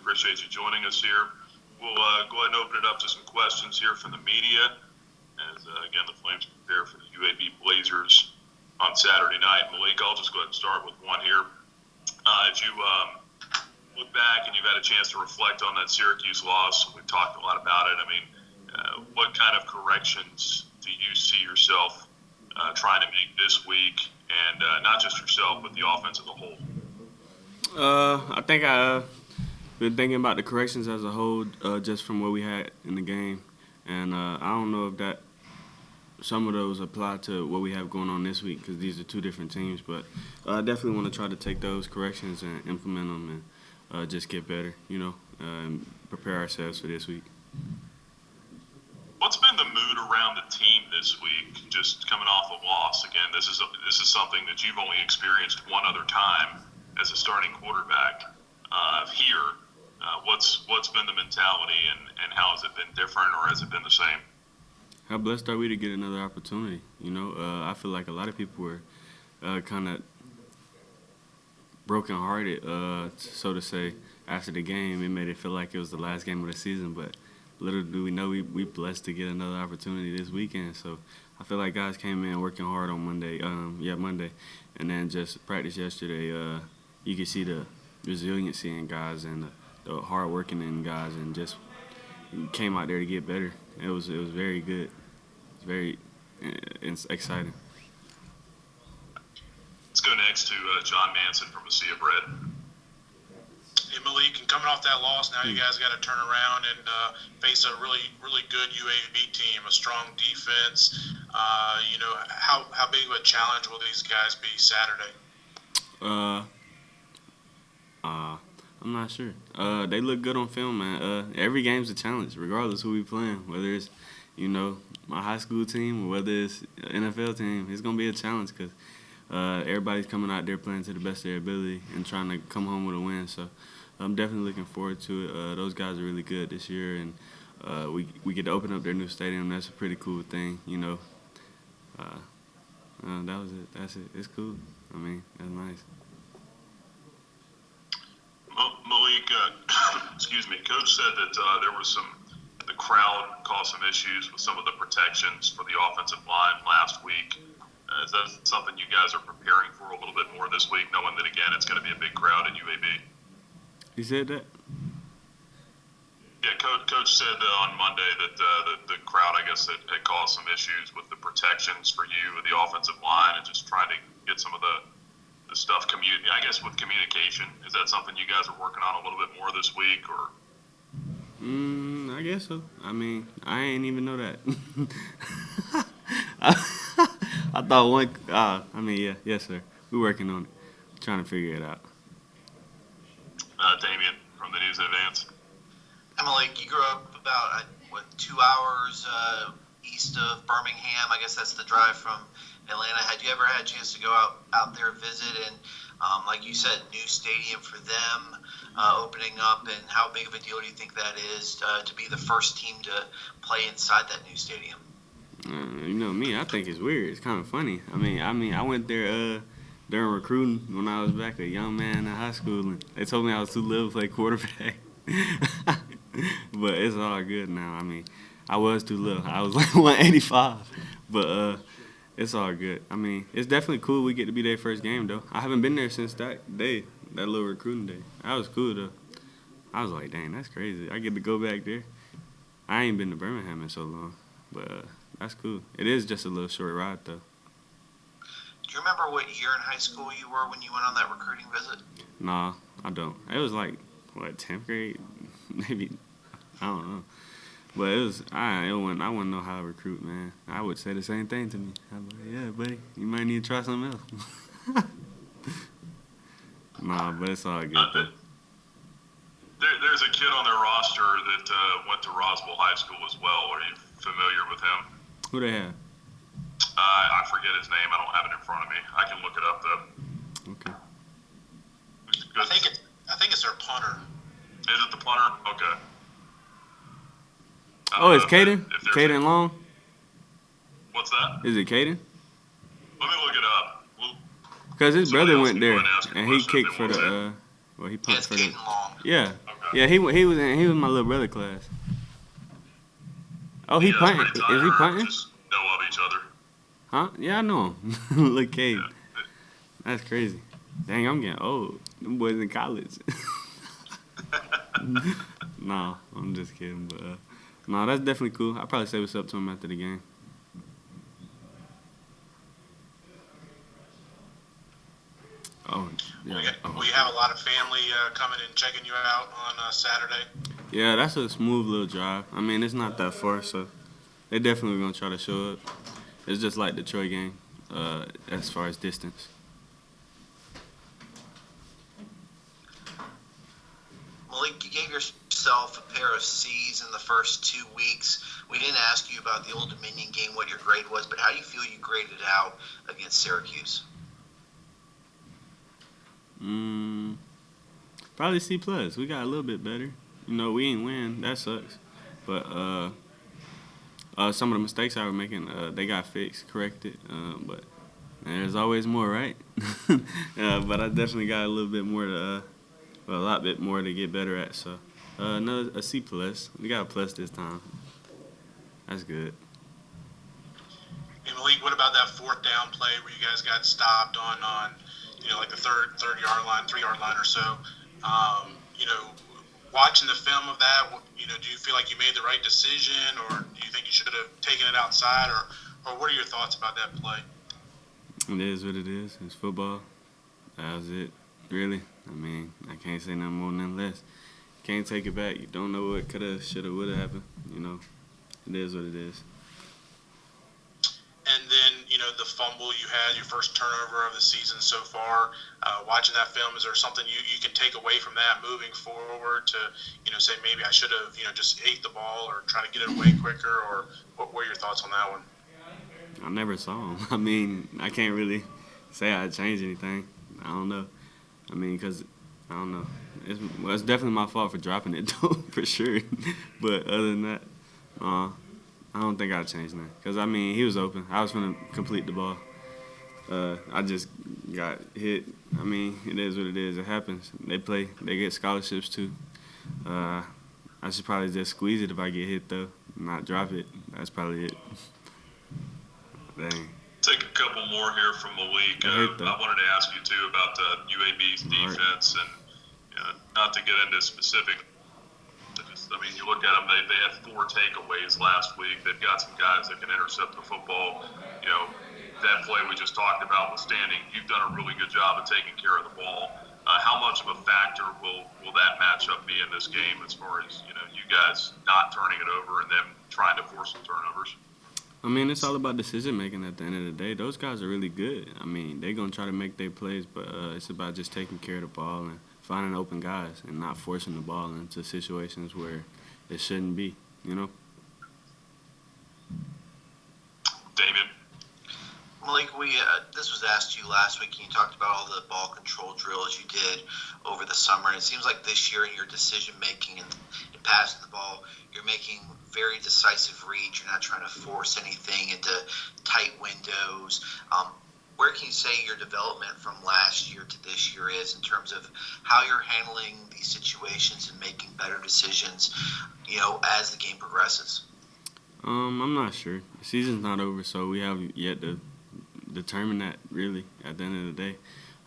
appreciate you joining us here. We'll go ahead and open it up to some questions here from the media. As, again, the Flames prepare for the UAB Blazers on Saturday night. Malik, I'll just go ahead and start with one here. As you look back and you've had a chance to reflect on that Syracuse loss, we've talked a lot about it. I mean, what kind of corrections do you see yourself trying to make this week, and not just yourself, but the offense as a whole? I think I've been thinking about the corrections as a whole, just from what we had in the game, and I don't know if that some of those apply to what we have going on this week because these are two different teams. But I definitely want to try to take those corrections and implement them and just get better, and prepare ourselves for this week. What's been the mood around the team this week, just coming off a loss? Again, this is something that you've only experienced one other time as a starting quarterback here. What's been the mentality, and how has it been different, or has it been the same? How blessed are we to get another opportunity? I feel like a lot of people were kind of brokenhearted, so to say, after the game. It made it feel like it was the last game of the season, but little do we know we blessed to get another opportunity this weekend. So I feel like guys came in working hard on Monday, and then just practice yesterday. You could see the resiliency in guys and the hard working in guys, and just came out there to get better. It was very good. It's very exciting. Let's go next to John Manson from Sea of Bread. Hey, Malik, and coming off that loss, now you guys got to turn around and face a really, really good UAB team, a strong defense. How big of a challenge will these guys be Saturday? I'm not sure. They look good on film, man. Every game's a challenge, regardless who we playing. Whether it's, my high school team or whether it's an NFL team, it's gonna be a challenge because everybody's coming out there playing to the best of their ability and trying to come home with a win. So I'm definitely looking forward to it. Those guys are really good this year, and we get to open up their new stadium. That's a pretty cool thing, That was it. That's it. It's cool. I mean, that's nice. Malik, excuse me, Coach said that the crowd caused some issues with some of the protections for the offensive line last week. Is that something you guys are preparing for a little bit more this week, knowing that, again, it's going to be a big crowd at UAB? He said that? Yeah, Coach said on Monday that the crowd, I guess, had caused some issues with the protections for you, the offensive line, and just trying to get some of the stuff, I guess, with communication. Is that something you guys are working on a little bit more this week, or? I guess so. I mean, I ain't even know that. I thought one. Yes, sir. We're working on it, trying to figure it out. Damien from the News in Advance. Malik, you grew up about 2 hours east of Birmingham. I guess that's the drive from Atlanta. Had you ever had a chance to go out there visit, and like you said, new stadium for them opening up, and how big of a deal do you think that is to be the first team to play inside that new stadium? Me, I think it's weird. It's kind of funny. I mean, I went there during recruiting when I was back a young man in high school, and they told me I was too little to play quarterback. But it's all good now. I mean, I was too little. I was like 185, but it's all good. I mean, it's definitely cool we get to be their first game, though. I haven't been there since that day, that little recruiting day. That was cool, though. I was like, dang, that's crazy. I get to go back there. I ain't been to Birmingham in so long, but that's cool. It is just a little short ride, though. Do you remember what year in high school you were when you went on that recruiting visit? Nah, I don't. It was like, 10th grade? Maybe. I don't know. But it was, I wouldn't know how to recruit, man. I would say the same thing to me. I'd be like, yeah, buddy, you might need to try something else. Nah, but it's all good, though. There's a kid on their roster that went to Roswell High School as well. Are you familiar with him? Who they have? I forget his name. I don't have it in front of me. I can look it up, though. Okay. I think it's their punter. Is it the punter? Okay. Oh, it's Caden? Caden Long? What's that? Is it Caden? Let me look it up. Because his brother went there, and and he kicked for the, he punched for the. Caden Long. Yeah. Okay. Yeah, he was in my little brother class. Oh, he Yeah, punting? pretty tight, Is he or punting? just know of each other. Huh? Yeah, I know him. Look, Cade. Yeah. That's crazy. Dang, I'm getting old. Them boys in college. No, I'm just kidding. But no, that's definitely cool. I'll probably say what's up to him after the game. Oh, yeah. We have a lot of family coming and checking you out on Saturday. Yeah, that's a smooth little drive. I mean, it's not that far, so they definitely gonna try to show up. It's just like the Troy game, as far as distance. Malik, you gave yourself a pair of C's in the first 2 weeks. We didn't ask you about the Old Dominion game, what your grade was, but how do you feel you graded out against Syracuse? Probably C plus. We got a little bit better. You know, we ain't win. That sucks. But some of the mistakes I was making, they got fixed, corrected. But there's always more, right? But I definitely got a little bit more to, a lot bit more to get better at. So a C plus. We got a plus this time. That's good. Hey, Malik, what about that fourth down play where you guys got stopped on like the third yard line, 3 yard line or so? Watching the film of that, do you feel like you made the right decision, or do you think you should have taken it outside, or what are your thoughts about that play? It is what it is. It's football. That was it. Really. I mean, I can't say nothing more, nothing less. Can't take it back. You don't know what could have, should have, would have happened. It is what it is. And then, the fumble you had, your first turnover of the season so far. Watching that film, is there something you can take away from that moving forward to, say maybe I should have, just ate the ball or try to get it away quicker, or what were your thets on that one? I never saw him. I mean, I can't really say I changed anything. I don't know. I mean, because, I don't know. It's definitely my fault for dropping it, though, for sure. But other than that, I don't think I'd change that. Because, I mean, he was open. I was going to complete the ball. I just got hit. I mean, it is what it is. It happens. They play. They get scholarships, too. I should probably just squeeze it if I get hit, though. Not drop it. That's probably it. Dang. Take a couple more here from Malik. I wanted to ask you, too, about the UAB's defense. And not to get into specific, you look at them, they had 4 takeaways last week. They've got some guys that can intercept the football. That play we just talked about with Standing, you've done a really good job of taking care of the ball. How much of a factor will that matchup be in this game as far as, you guys not turning it over and them trying to force some turnovers? I mean, it's all about decision making at the end of the day. Those guys are really good. I mean, they're going to try to make their plays, but it's about just taking care of the ball and finding open guys and not forcing the ball into situations where it shouldn't be, David? Malik, this was asked you last week, and you talked about all the ball control drills you did over the summer. And it seems like this year in your decision making and passing the ball, you're making very decisive reads. You're not trying to force anything into tight windows. Where can you say your development from last year to this year is in terms of how you're handling these situations and making better decisions, as the game progresses? I'm not sure. The season's not over, so we have yet to determine that, really, at the end of the day.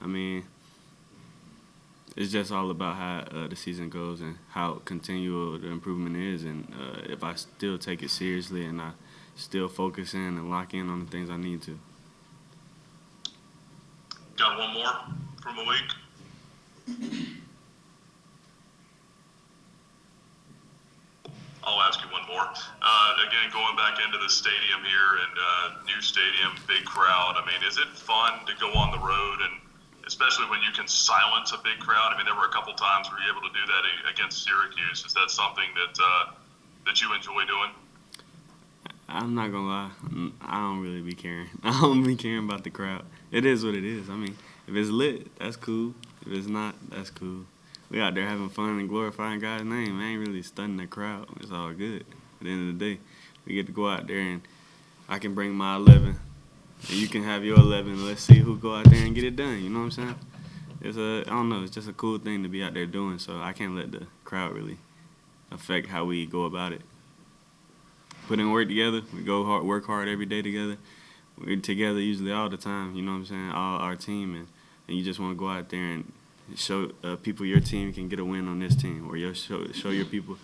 I mean, it's just all about how the season goes and how continual the improvement is, and if I still take it seriously and I still focus in and lock in on the things I need to. Got one more from Malik? I'll ask you one more. Again, going back into the stadium here and new stadium, big crowd. I mean, is it fun to go on the road, and especially when you can silence a big crowd? I mean, there were a couple times where you were able to do that against Syracuse. Is that something that you enjoy doing? I'm not gonna lie, I don't really be caring. I don't be caring about the crowd. It is what it is. I mean, if it's lit, that's cool. If it's not, that's cool. We out there having fun and glorifying God's name. I ain't really stunning the crowd. It's all good. At the end of the day, we get to go out there and I can bring my 11, and you can have your 11. Let's see who go out there and get it done. You know what I'm saying? I don't know, it's just a cool thing to be out there doing. So I can't let the crowd really affect how we go about it. Put in work together. We go hard, work hard every day together. We're together usually all the time. You know what I'm saying? All our team, and you just want to go out there and show people your team can get a win on this team, or show your people,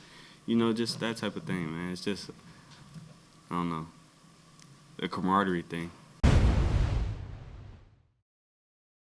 just that type of thing, man. It's just, I don't know, a camaraderie thing.